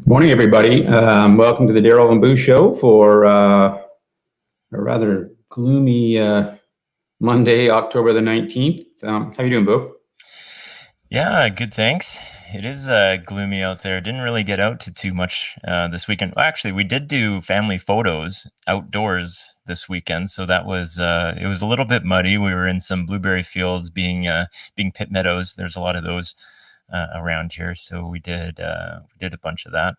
Morning, everybody. Welcome to the Daryl and Boo Show for a rather gloomy Monday, October the 19th. How you doing, Boo? Yeah, good, thanks. It is gloomy out there. Didn't really get out to too much this weekend. Well, actually, we did do family photos outdoors this weekend, so that was it was a little bit muddy. We were in some blueberry fields, being pit meadows. There's a lot of those around here, so we did a bunch of that.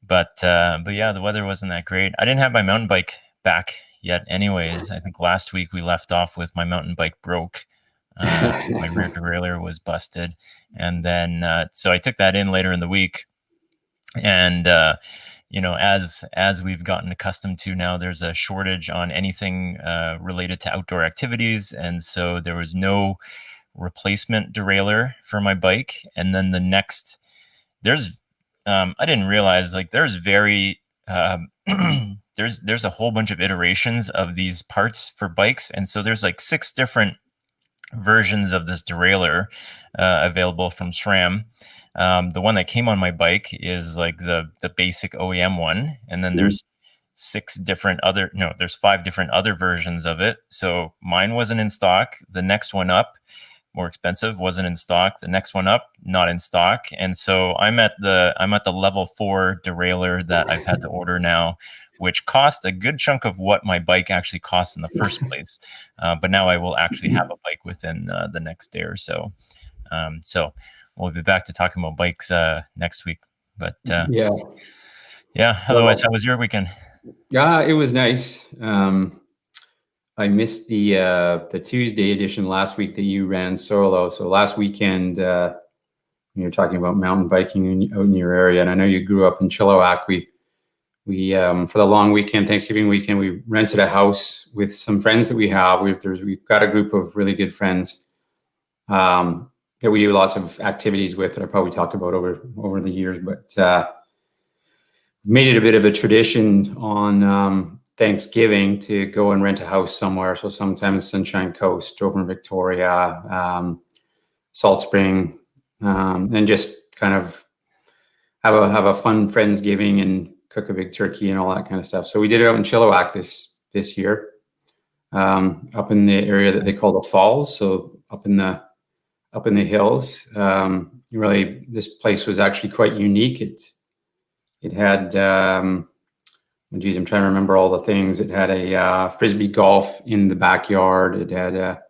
But yeah, the weather wasn't that great. I didn't have my mountain bike back yet anyways. I think last week we left off with my mountain bike broke. My rear derailleur was busted, and then so I took that in later in the week, and as we've gotten accustomed to now, there's a shortage on anything related to outdoor activities, and so there was no replacement derailleur for my bike. And then the next, I didn't realize, like, there's very there's a whole bunch of iterations of these parts for bikes, and so there's like 6 different versions of this derailleur available from SRAM. The one that came on my bike is like the basic OEM one, and then there's 5 different other versions of it. So mine wasn't in stock. The next one up, more expensive, wasn't in stock. The next one up, not in stock. And so I'm at the level 4 derailleur that I've had to order now, which cost a good chunk of what my bike actually cost in the first place. But now I will actually have a bike within the next day or so. So we'll be back to talking about bikes next week. But yeah. Otherwise, how was your weekend? Yeah, it was nice. I missed the Tuesday edition last week that you ran solo. So last weekend, when you were talking about mountain biking out in your area, and I know you grew up in Chilliwack, we for the long weekend, Thanksgiving weekend, we rented a house with some friends that we have. We've got a group of really good friends that we do lots of activities with that I probably talked about over the years, but made it a bit of a tradition on Thanksgiving to go and rent a house somewhere. So sometimes Sunshine Coast, over in Victoria, Salt Spring, and just kind of have a fun Friendsgiving and cook a big turkey and all that kind of stuff. So we did it out in Chilliwack this year, up in the area that they call the Falls. So up in the hills. Really, this place was actually quite unique. It had, I'm trying to remember all the things. It had a frisbee golf in the backyard. It had a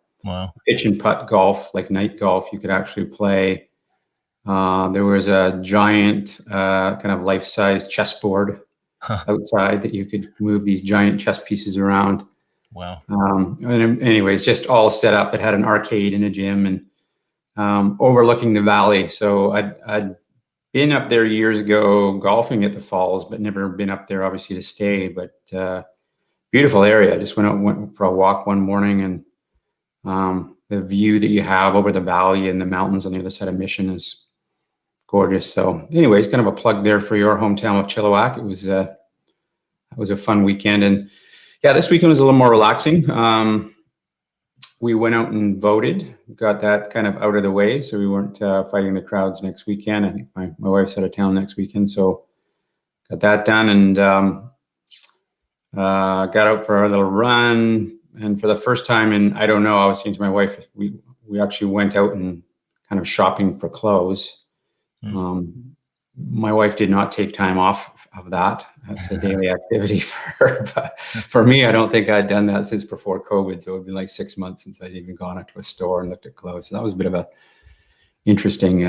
pitch and putt golf, like night golf, you could actually play. There was a giant kind of life-size chessboard outside that you could move these giant chess pieces around. Wow. And anyways, just all set up. It had an arcade and a gym, and overlooking the valley. So I'd been up there years ago golfing at the falls, but never been up there obviously to stay. But beautiful area. I just went for a walk one morning, and the view that you have over the valley and the mountains on the other side of Mission is gorgeous. So anyways, kind of a plug there for your hometown of Chilliwack. It was a fun weekend. And yeah, this weekend was a little more relaxing. We went out and voted, got that kind of out of the way, so we weren't fighting the crowds next weekend. I think my wife's out of town next weekend, so got that done, and got out for a little run. And for the first time in, I don't know, I was saying to my wife, we actually went out and kind of shopping for clothes. My wife did not take time off of that. That's a daily activity for her. But for me, I don't think I'd done that since before COVID. So it would be like 6 months since I'd even gone out to a store and looked at clothes. So that was a bit of a interesting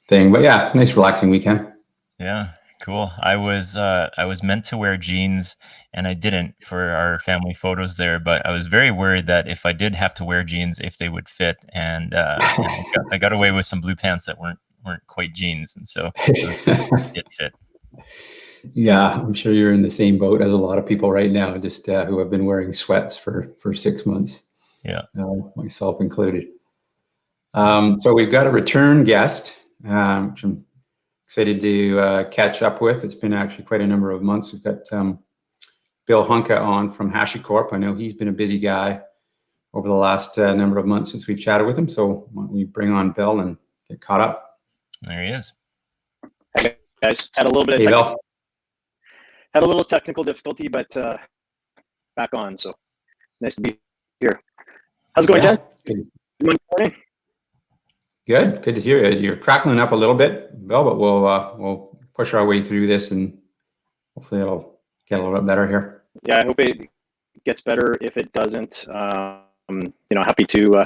thing. But yeah, nice relaxing weekend. Yeah, Cool. I was meant to wear jeans and I didn't for our family photos there, but I was very worried that if I did have to wear jeans, if they would fit. And I got away with some blue pants that weren't quite jeans, and so it was good that they did fit. Yeah, I'm sure you're in the same boat as a lot of people right now, just who have been wearing sweats for 6 months, Yeah. myself included. So we've got a return guest, which I'm excited to catch up with. It's been actually quite a number of months. We've got Bill Hunka on from HashiCorp. I know he's been a busy guy over the last number of months since we've chatted with him. So why don't we bring on Bill and get caught up? There he is. Hey guys, had a little bit of had a little technical difficulty, but back on. So nice to be here. How's it going, Jen? Good. Good morning. Good to hear you. You're crackling up a little bit, Bill, but we'll push our way through this, and hopefully it'll get a little bit better here. Yeah, I hope it gets better. If it doesn't, happy to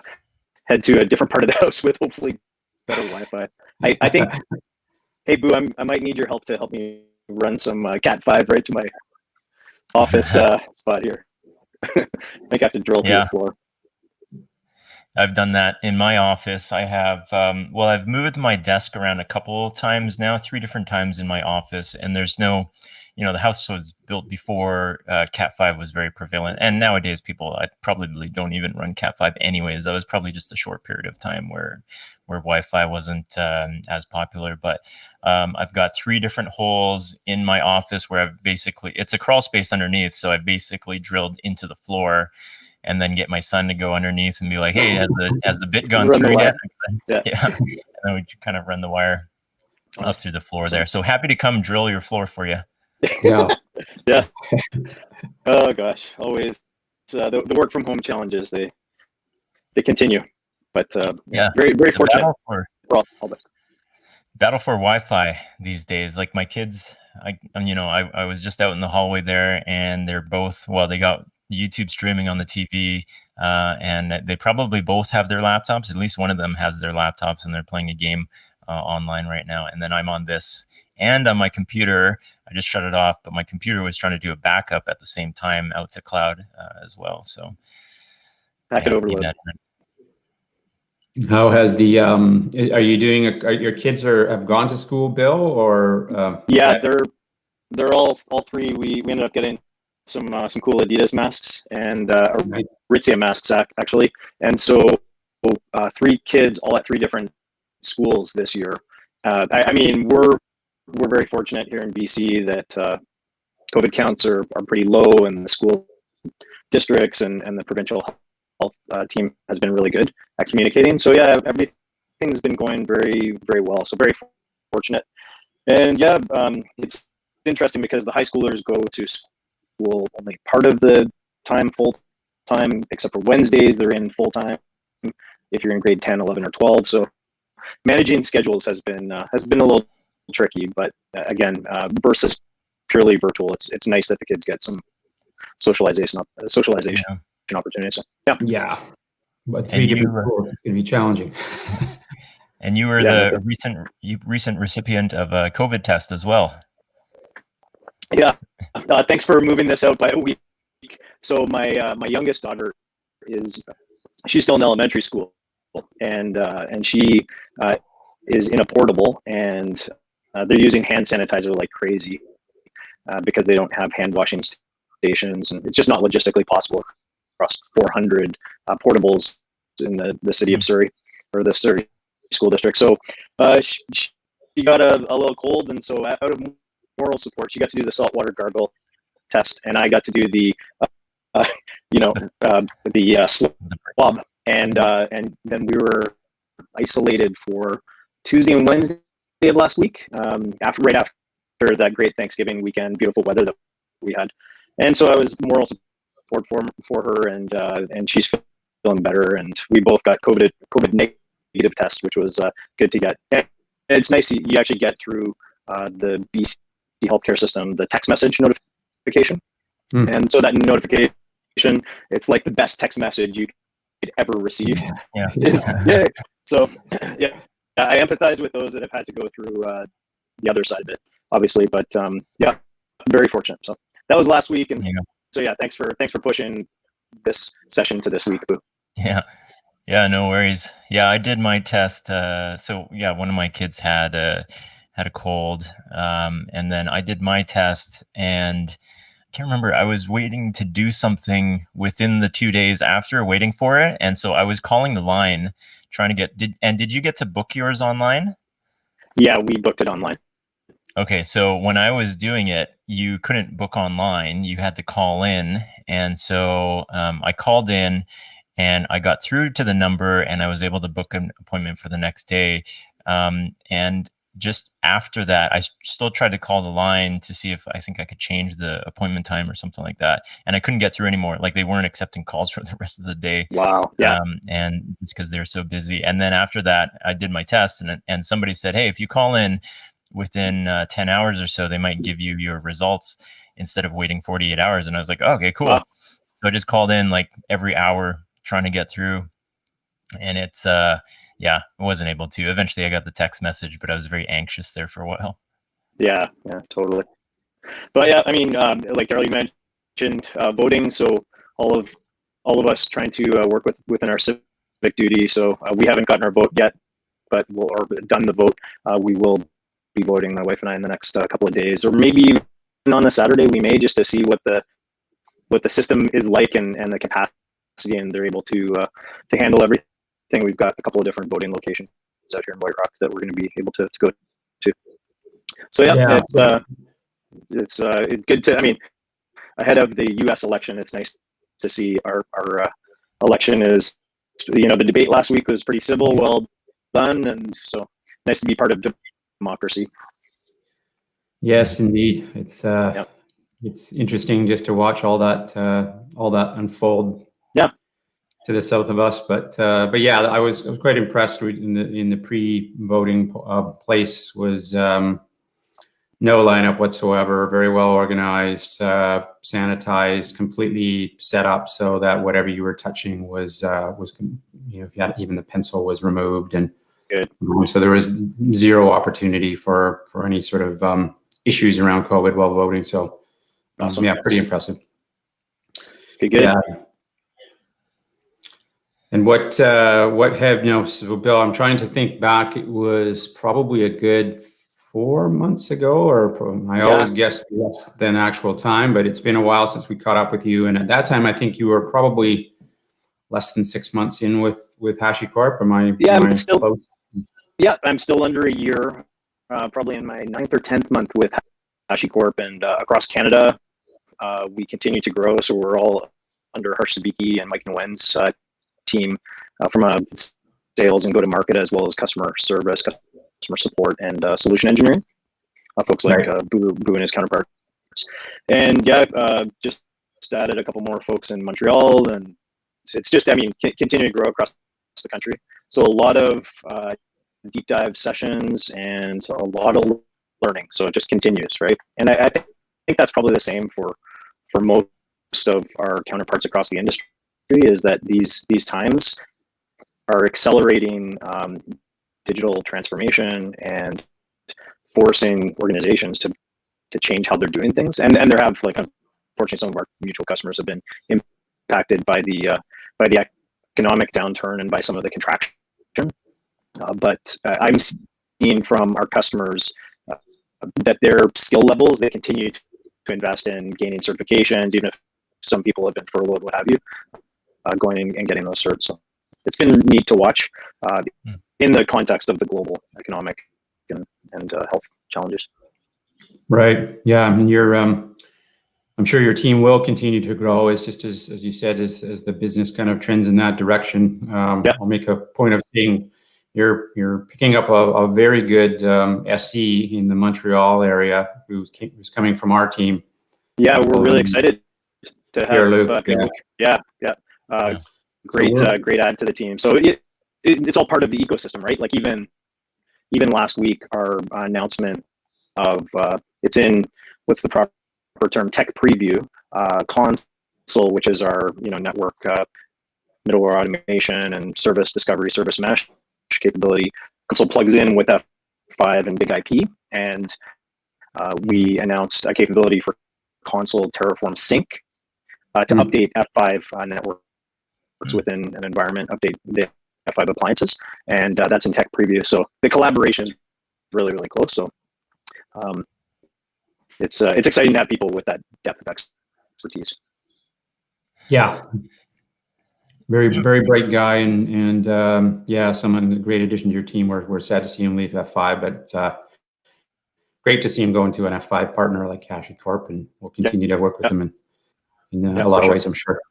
head to a different part of the house with hopefully better Wi-Fi. I think, hey Boo, I might need your help to help me run some Cat 5 right to my office spot here. I think I have to drill through the floor. I've done that in my office. I have, I've moved my desk around a couple of times now, 3 different times in my office, and there's no, the house was built before Cat 5 was very prevalent. And nowadays people probably don't even run Cat 5 anyways. That was probably just a short period of time where Wi-Fi wasn't as popular. But I've got 3 different holes in my office where it's a crawl space underneath. So I've basically drilled into the floor and then get my son to go underneath and be like, hey, has the bit gone through yet? Yeah. And then we kind of run the wire up through the floor there. So happy to come drill your floor for you. Yeah. Yeah. Oh gosh, always the work from home challenges, they continue, but very very fortunate for all this. Battle for Wi-Fi these days. Like my kids, I was just out in the hallway there, and they're both, they got YouTube streaming on the TV, and they probably both have their laptops. At least one of them has their laptops, and they're playing a game online right now. And then I'm on this, and on my computer, I just shut it off, but my computer was trying to do a backup at the same time out to cloud as well. So packet overload. How has the are you doing your kids have gone to school, Bill, or they're all 3. We ended up getting some cool Adidas masks and Aritzia masks actually, and so 3 kids all at 3 different schools this year. I mean, we're very fortunate here in BC that COVID counts are pretty low, and the school districts and the provincial health team has been really good at communicating. So yeah, everything's been going very, very well. So very fortunate. And yeah, it's interesting because the high schoolers go to school only part of the time, full time, except for Wednesdays, they're in full time if you're in grade 10, 11, or 12. So managing schedules has been a little tricky, but again, versus purely virtual, it's nice that the kids get some socialization opportunities. So, yeah, but 3 different schools, it's going to be challenging. And you were the recent recipient of a COVID test as well. Yeah, thanks for moving this out by a week. So my youngest daughter she's still in elementary school, and she is in a portable, and they're using hand sanitizer like crazy because they don't have hand washing stations, and it's just not logistically possible across 400 portables in the city of Surrey, or the Surrey school district. So she got a little cold, and so out of moral support, she got to do the saltwater gargle test, and I got to do the swab, and then we were isolated for Tuesday and Wednesday of last week, right after that great Thanksgiving weekend, beautiful weather that we had. And so I was moral support for her, and she's feeling better, and we both got COVID negative test, which was good to get. And it's nice you actually get through the BC healthcare system the text message notification, and so that notification, it's like the best text message you could ever receive. Yeah. So yeah, I empathize with those that have had to go through the other side of it. obviously, but yeah, very fortunate. So that was last week, and Yeah. so yeah, thanks for pushing this session to this week, Boo. Yeah. Yeah, no worries. Yeah, I did my test. So yeah, one of my kids had a cold, and then I did my test, and I can't remember. I was waiting to do something within the 2 days after waiting for it, and so I was calling the line trying to get. Did you get to book yours online? Yeah, we booked it online. Okay, so when I was doing it, you couldn't book online. You had to call in, and so I called in. And I got through to the number, and I was able to book an appointment for the next day. And just after that, I still tried to call the line to see if I think I could change the appointment time or something like that. And I couldn't get through anymore. Like, they weren't accepting calls for the rest of the day. Wow. Yeah. And it's because they're so busy. And then after that, I did my test, and somebody said, hey, if you call in within 10 hours or so, they might give you your results instead of waiting 48 hours. And I was like, oh, okay, cool. Wow. So I just called in like every hour, trying to get through, and it's yeah, I wasn't able to. Eventually I got the text message, but I was very anxious there for a while. Yeah, totally. But yeah, I mean, like Daryl, you mentioned voting, so all of us trying to work within our civic duty. So we haven't gotten our vote yet, but we'll or done the vote. We will be voting, my wife and I, in the next couple of days, or maybe even on a Saturday. We may, just to see what the system is like and the capacity, and they're able to handle everything. We've got a couple of different voting locations out here in White Rock that we're going to be able to go to. So yeah. It's good to. I mean, ahead of the U.S. election, it's nice to see our election is. The debate last week was pretty civil, well done, and so nice to be part of democracy. Yes, indeed. It's interesting just to watch all that unfold. Yeah. To the south of us, but yeah, I was quite impressed with in the pre-voting place was no lineup whatsoever, very well organized, sanitized, completely set up so that whatever you were touching was if you had, even the pencil was removed, and good. So there was zero opportunity for any sort of issues around COVID while voting. So awesome. Yeah, pretty impressive. Okay, good. Yeah. And what have so Bill, I'm trying to think back. It was probably a good 4 months ago, or I always guess less than actual time, but it's been a while since we caught up with you. And at that time, I think you were probably less than 6 months in with HashiCorp. I'm still close? Yeah, I'm still under a year, probably in my 9th or 10th month with HashiCorp, and across Canada, we continue to grow. So we're all under Harsh Sabiki and Mike Nguyen's team from a sales and go-to-market, as well as customer service, customer support, and solution engineering. Folks like Boo and his counterparts. And yeah, just added a couple more folks in Montreal, and it's just, continue to grow across the country. So a lot of deep dive sessions and a lot of learning. So it just continues, right? And I think that's probably the same for most of our counterparts across the industry, is that these times are accelerating digital transformation and forcing organizations to change how they're doing things. And there have, like, unfortunately, some of our mutual customers have been impacted by the economic downturn and by some of the contraction. But I'm seeing from our customers that their skill levels, they continue to invest in gaining certifications, even if some people have been furloughed, what have you, going and getting those certs. So it's been neat to watch in the context of the global economic and health challenges. Right. Yeah. I mean, I'm sure your team will continue to grow, as you said, as the business kind of trends in that direction. I'll make a point of saying you're picking up a very good SE in the Montreal area who's coming from our team. Yeah, we're really excited to have Luke. Great add to the team. So it's all part of the ecosystem, right? Like even last week, our announcement of it's in, what's the proper term, tech preview, console, which is our network middleware automation and service discovery, service mesh capability. Console plugs in with F5 and Big IP, and we announced a capability for console Terraform sync to update F5 networks within an environment, update the F5 appliances, and that's in tech preview. So the collaboration is really, really close. So it's exciting to have people with that depth of expertise. Yeah. Very, very bright guy, and yeah, someone, a great addition to your team. We're sad to see him leave F5, but great to see him go into an F5 partner like HashiCorp, and we'll continue to work with him in a lot of ways, I'm sure.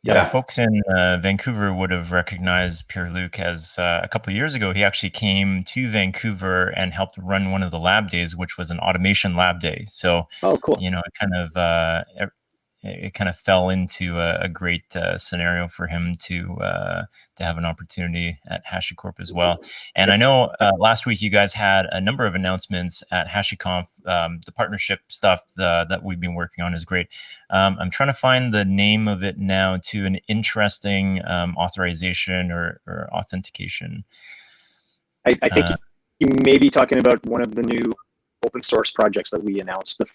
Yeah, folks in Vancouver would have recognized Pierre-Luc as a couple of years ago. He actually came to Vancouver and helped run one of the lab days, which was an automation lab day. So, cool. It kind of fell into a great scenario for him to have an opportunity at HashiCorp as well. And I know last week you guys had a number of announcements at HashiConf. The partnership stuff that we've been working on is great. I'm trying to find the name of it now, to an interesting authorization or authentication. I think you may be talking about one of the new open source projects that we announced. The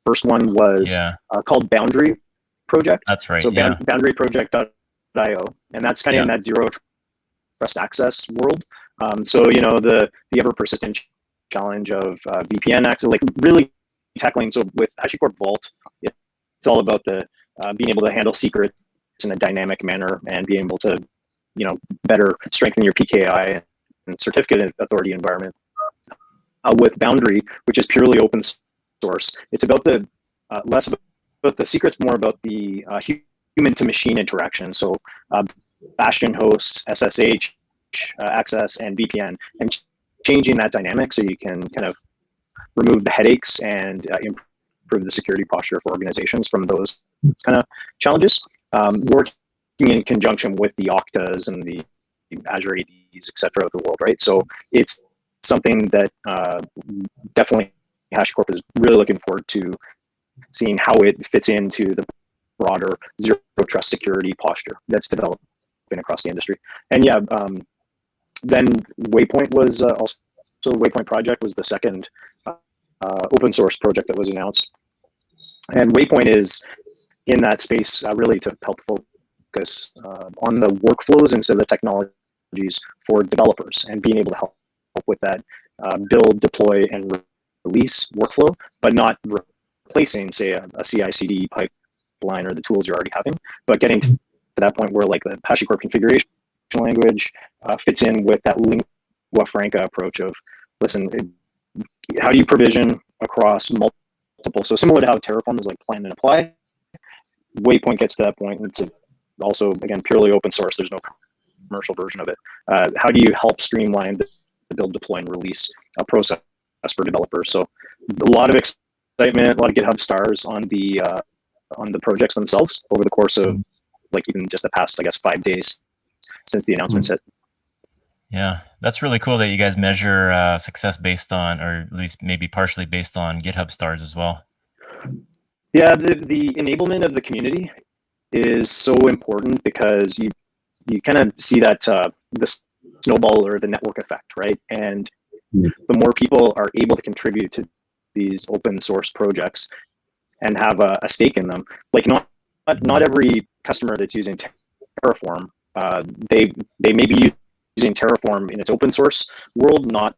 first one was called Boundary Project. That's right. So boundaryproject.io, and that's kind of in that zero trust access world. So the ever persistent challenge of VPN access, like really tackling. So with HashiCorp Vault, it's all about the being able to handle secrets in a dynamic manner and being able to better strengthen your PKI and certificate authority environment. With Boundary, which is purely open source, it's about the less about the secrets, more about the human to machine interaction. So Bastion hosts, SSH access, and VPN, and changing that dynamic so you can kind of remove the headaches and improve the security posture for organizations from those kind of challenges. Working in conjunction with the Oktas and the Azure ADs, et cetera, of the world, right? So it's something that definitely HashiCorp is really looking forward to seeing how it fits into the broader zero trust security posture that's developing across the industry. And then Waypoint was also the Waypoint project was the second open source project that was announced. And Waypoint is in that space really to help focus on the workflows instead of the technologies for developers, and being able to help with that build, deploy, and release workflow, but not replacing, say, a CI/CD pipeline or the tools you're already having, but getting to that point where like the HashiCorp configuration language fits in with that lingua franca approach of, listen, how do you provision across multiple? So similar to how Terraform is like plan and apply, Waypoint gets to that point, and it's also, again, purely open source. There's no commercial version of it. How do you help streamline the build, deploy, and release process for developers? So a lot of excitement, a lot of GitHub stars on the projects themselves over the course of like even just the past, I guess, 5 days since the announcement hit. Yeah, that's really cool that you guys measure success based on, or at least maybe partially based on, GitHub stars as well. Yeah, the enablement of the community is so important, because you kind of see that the snowball or the network effect, right? And the more people are able to contribute to these open source projects and have a stake in them, like not every customer that's using Terraform, they may be using Terraform in its open source world, not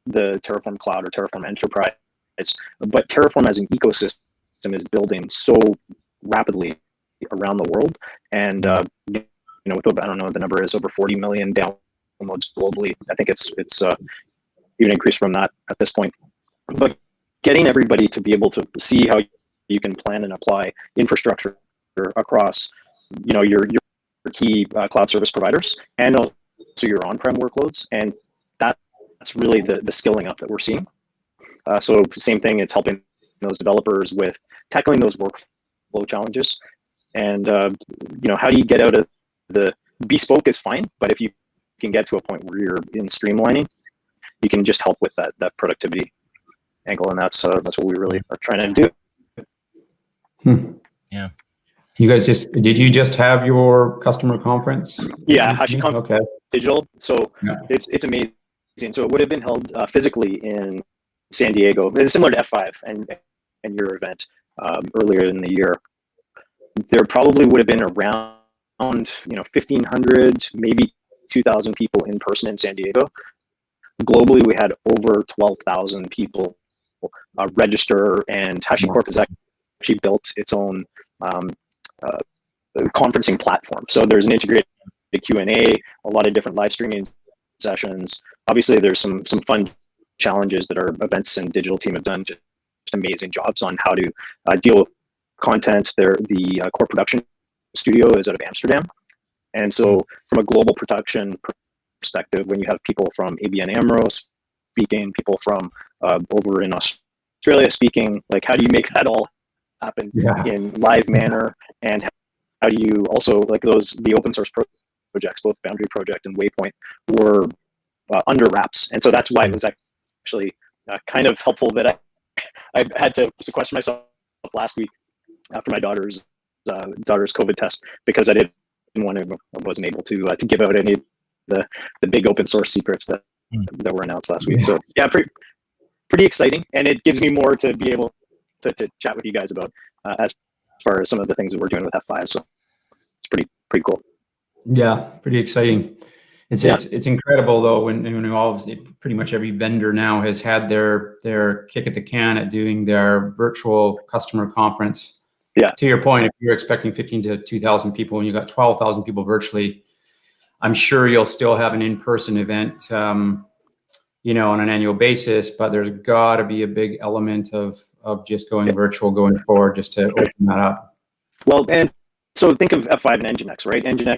the Terraform Cloud or Terraform Enterprise, but Terraform as an ecosystem is building so rapidly around the world. And with, I don't know what the number is, over 40 million downloads globally. I think it's even increased from that at this point. But getting everybody to be able to see how you can plan and apply infrastructure across, your key cloud service providers, and also your on-prem workloads, and that's really the skilling up that we're seeing. So same thing, it's helping those developers with tackling those workflow challenges. And how do you get out of the bespoke is fine, but if you can get to a point where you're in streamlining, you can just help with that productivity angle, and that's what we really are trying to do. Yeah. You guys did you just have your customer conference? Yeah, HashiConf Digital. So yeah. it's amazing. So it would have been held physically in San Diego. It's similar to F5 and your event earlier in the year. There probably would have been around 1,500, maybe 2,000 people in person in San Diego. Globally, we had over 12,000 people register, and HashiCorp has actually built its own conferencing platform. So there's an integrated Q&A, a lot of different live streaming sessions. Obviously, there's some fun challenges that our events and digital team have done just amazing jobs on how to deal with content. The core production studio is out of Amsterdam. And so from a global production perspective, when you have people from ABN AMRO speaking, people from over in Australia speaking, like how do you make that all happen in live manner? And how do you also, like the open source projects, both Boundary Project and Waypoint, were under wraps. And so that's why it was actually kind of helpful that I had to sequester myself last week for my daughter's COVID test, because I wasn't able to give out any of the big open source secrets that were announced last week. So yeah, pretty exciting, and it gives me more to be able to chat with you guys about as far as some of the things that we're doing with F5. So it's pretty cool. Yeah, pretty exciting. It's incredible though when pretty much every vendor now has had their kick at the can at doing their virtual customer conference. Yeah. To your point, if you're expecting 15 to 2,000 people and you got 12,000 people virtually, I'm sure you'll still have an in-person event, on an annual basis. But there's got to be a big element of just going virtual going forward, just to open that up. Well, and so think of F5 and Nginx, right? Nginx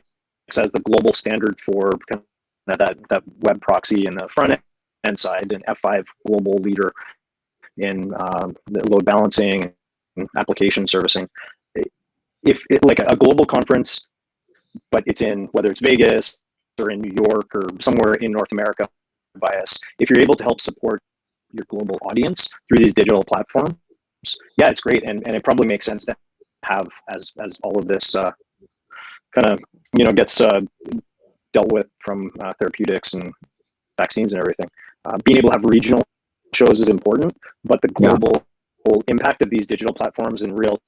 as the global standard for kind of that web proxy in the front end side, and F5 global leader in the load balancing, application servicing. If it, like a global conference, but it's in, whether it's Vegas or in New York or somewhere in North America by us, if you're able to help support your global audience through these digital platforms, yeah, it's great. And it probably makes sense to have as all of this kind of, gets dealt with from therapeutics and vaccines and everything. Being able to have regional shows is important, but the global impact of these digital platforms in real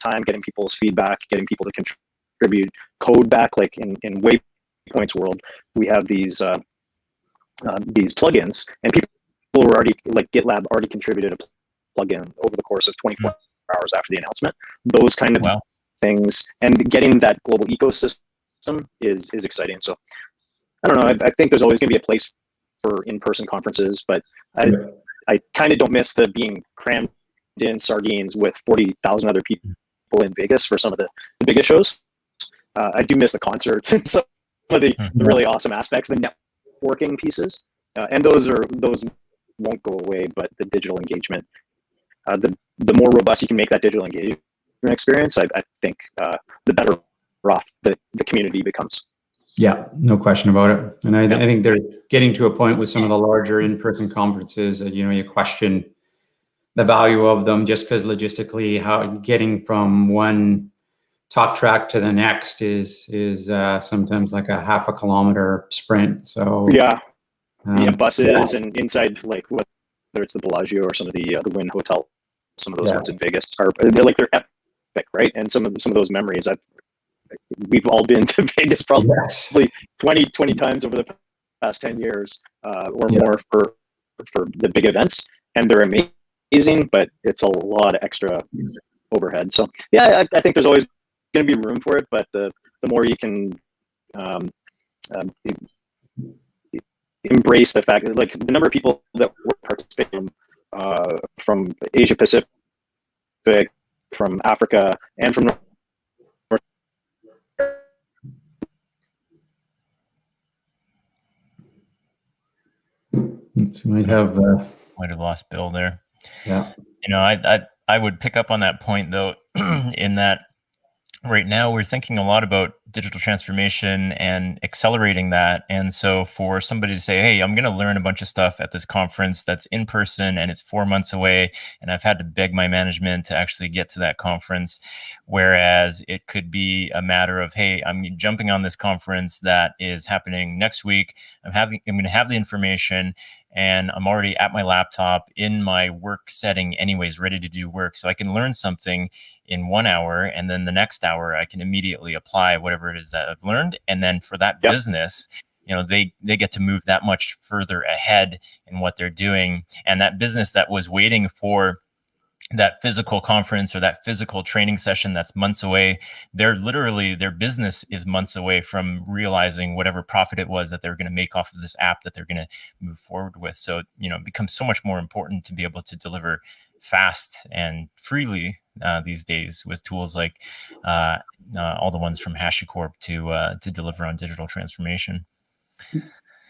time, getting people's feedback, getting people to contribute code back, like in Waypoint's world, we have these plugins, and people were already, like GitLab already contributed a plugin over the course of 24 hours after the announcement. Those kind of things, and getting that global ecosystem is exciting. So I don't know, I think there's always going to be a place for in-person conferences, but I kind of don't miss the being crammed in sardines with 40,000 other people in Vegas for some of the biggest shows. I do miss the concerts and some of the really awesome aspects, the networking pieces, and those won't go away. But the digital engagement, the more robust you can make that digital engagement experience, I think the better off the community becomes. Yeah, no question about it. And I think they're getting to a point with some of the larger in-person conferences that, you question the value of them, just because logistically, how getting from one talk track to the next is sometimes like a half a kilometer sprint. So buses and inside, like whether it's the Bellagio or some of the Wynn Hotel, some of those ones in Vegas they're epic, right? And some of those memories, we've all been to Vegas probably 20 times over the past 10 years or more for the big events, and they're amazing, but it's a lot of extra overhead. So I think there's always going to be room for it, but the more you can embrace the fact that, like, the number of people that were participating from Asia Pacific, from Africa, and from North. So might have lost Bill there. Yeah. I would pick up on that point though, in that right now we're thinking a lot about digital transformation and accelerating that. And so for somebody to say, hey, I'm going to learn a bunch of stuff at this conference that's in person and it's 4 months away, and I've had to beg my management to actually get to that conference. Whereas it could be a matter of, hey, I'm jumping on this conference that is happening next week. I'm going to have the information, and I'm already at my laptop in my work setting anyways, ready to do work. So I can learn something in 1 hour, and then the next hour I can immediately apply whatever it is that I've learned. And then for that business, they get to move that much further ahead in what they're doing. And that business that was waiting for that physical conference or that physical training session that's months away, their business is months away from realizing whatever profit it was that they're going to make off of this app that they're going to move forward with. So, it becomes so much more important to be able to deliver fast and freely these days with tools like all the ones from HashiCorp to deliver on digital transformation.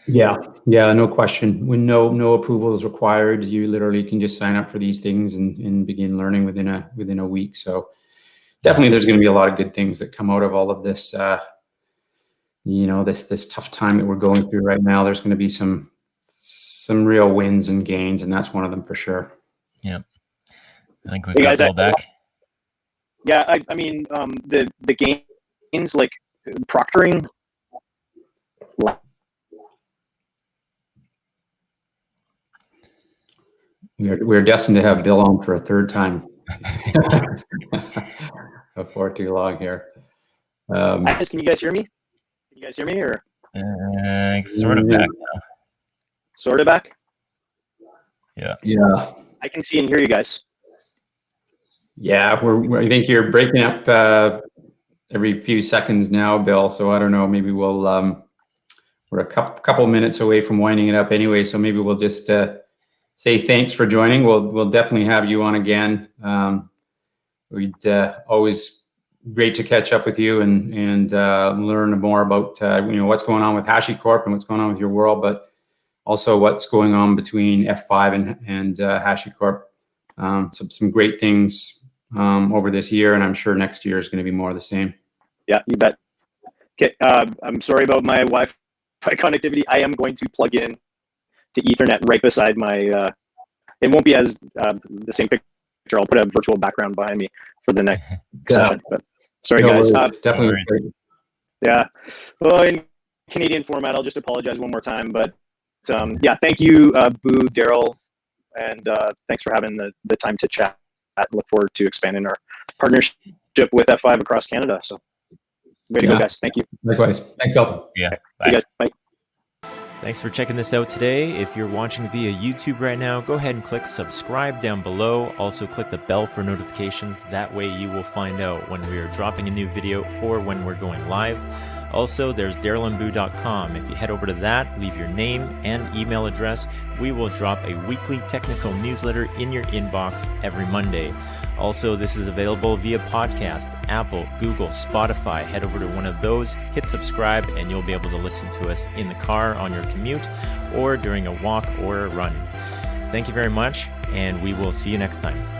Yeah, no question. When no approval is required, you literally can just sign up for these things and begin learning within a week. So definitely, there's going to be a lot of good things that come out of all of this. This tough time that we're going through right now. There's going to be some real wins and gains, and that's one of them for sure. Yeah, I think we've got Bill back. Yeah, I mean, the gains like proctoring. We're destined to have Bill on for a third time before too long here. Can you guys hear me? Can you guys hear me, or sort of back now? Sort of back. Yeah. I can see and hear you guys. Yeah, I think you're breaking up every few seconds now, Bill. So I don't know. Maybe we'll we're a couple minutes away from winding it up anyway. So maybe we'll just say thanks for joining. We'll definitely have you on again. We'd always great to catch up with you and learn more about what's going on with HashiCorp and what's going on with your world, but also what's going on between F5 and HashiCorp. Some great things over this year, and I'm sure next year is going to be more of the same. Yeah, you bet. Okay, I'm sorry about my Wi-Fi connectivity. I am going to plug in to Ethernet right beside my. It won't be as the same picture. I'll put a virtual background behind me for the next session. But sorry, guys. Definitely. Yeah. Well, in Canadian format, I'll just apologize one more time. But thank you, Boo, Daryl, and thanks for having the time to chat. I look forward to expanding our partnership with F5 across Canada. So, way to go, guys. Thank you. Likewise. Thanks, Bill. Yeah. Bye. You guys. Bye. Thanks for checking this out today. If you're watching via YouTube right now, go ahead and click subscribe down below. Also click the bell for notifications. That way you will find out when we are dropping a new video or when we're going live. Also, there's darylandboo.com. If you head over to that, leave your name and email address, we will drop a weekly technical newsletter in your inbox every Monday. Also, this is available via podcast, Apple, Google, Spotify. Head over to one of those, hit subscribe, and you'll be able to listen to us in the car on your commute or during a walk or a run. Thank you very much, and we will see you next time.